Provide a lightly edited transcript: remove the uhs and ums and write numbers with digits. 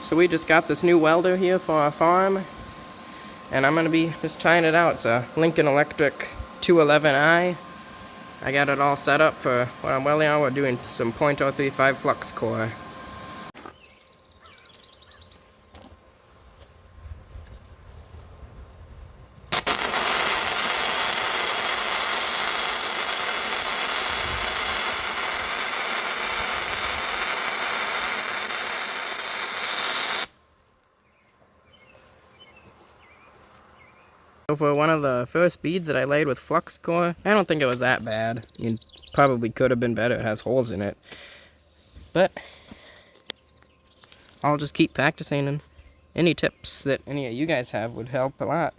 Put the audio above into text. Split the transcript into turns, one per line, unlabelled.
So we just got this new welder here for our farm, and I'm gonna be just trying it out. It's a Lincoln Electric 211i. I got it all set up for what I'm welding on. We're doing some .035 flux core. So for one of the first beads that I laid with flux core, I don't think it was that bad. It probably could have been better. It has holes in it. But I'll just keep practicing, and any tips that any of you guys have would help a lot.